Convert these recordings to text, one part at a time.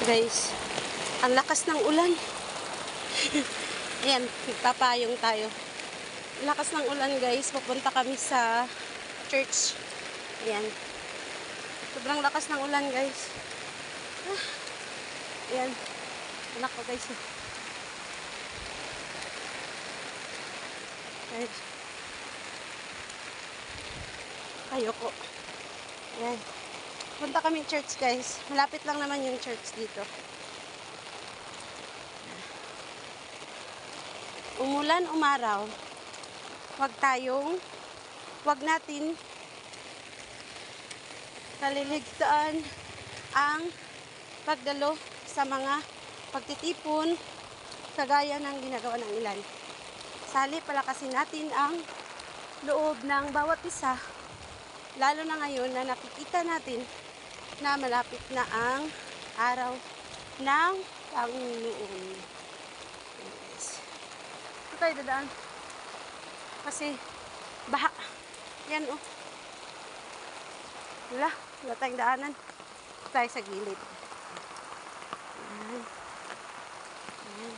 Guys, ang lakas ng ulan. Ayan, nagpapayong tayo. Lakas ng ulan guys. Pupunta kami sa church. Ayan. Sobrang lakas ng ulan guys. Ayan. Anak ko guys. Guys. Ayoko. Ayan. Punta kami church guys. Malapit lang naman yung church dito. Umulan, umaraw. Wag natin naliligtaan ang pagdalo sa mga pagtitipon kagaya ng ginagawa ng ilan. Sali palakasin natin ang loob ng bawat isa, lalo na ngayon na nakikita natin na malapit na ang araw ng Panginoon. Yes. Ito tayo dadaan. Kasi, baha. Yan oh. Wala tayong daanan. Ito tayo sa gilid. Ayan. Ayan.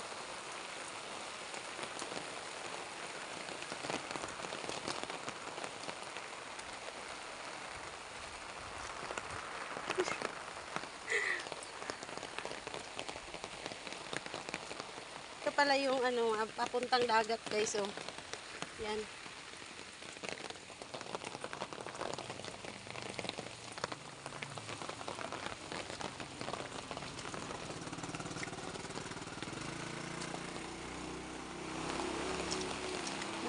Ito pala yung papuntang dagat guys oh. Yan.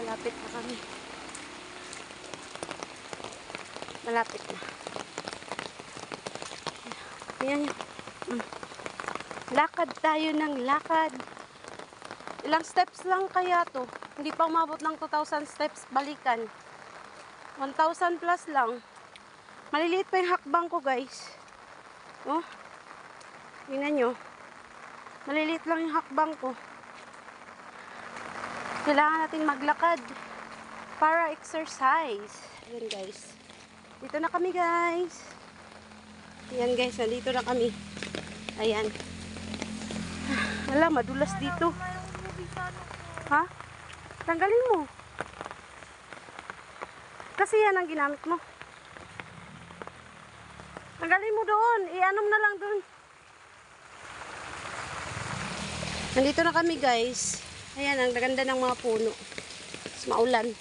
Malapit na kami. Malapit na. Ayan. Lakad tayo ng lakad. Ilang steps lang kaya to? Hindi pa umabot ng 2,000 steps balikan. 1,000 plus lang. Maliliit pa yung hakbang ko guys. Oh. Tingnan nyo. Maliliit lang yung hakbang ko. Kailangan natin maglakad para exercise. Ayan guys. Dito na kami guys. Ayan guys, nandito na kami. Ayan. Wala, madulas dito. Ha? Tanggalin mo. Kasi yan ang ginamit mo. Tanggalin mo doon. I-anom na lang doon. Nandito na kami guys. Ayan, ang ganda ng mga puno. Mas maulan.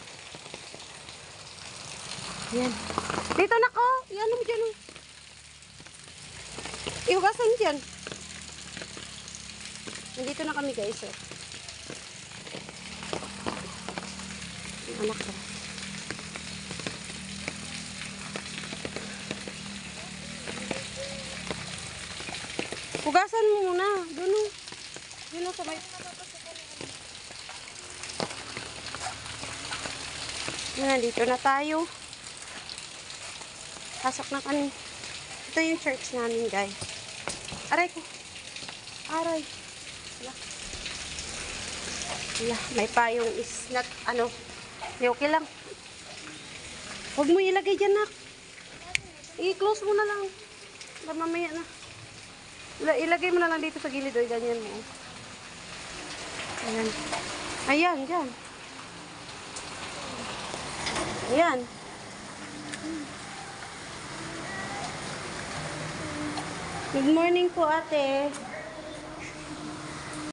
Ayan. Dito na ko. I-ano mo dyan. Ihugasan dyan. Nandito na kami guys. Oh. Yung anak ko. Hugasan mo muna. Doon o. Doon o sa may... Nandito na tayo. Pasok na kami. Ito yung church namin guys. Aray ko. Aray. Wala. May payong is not, okay lang. Huwag mo ilagay dyan, nak. I-close mo na lang. Mamaya na. Ilagay mo na lang dito sa gilid. O, ganyan mo. Ayan. Ayan, dyan. Ayan. Good morning po, ate.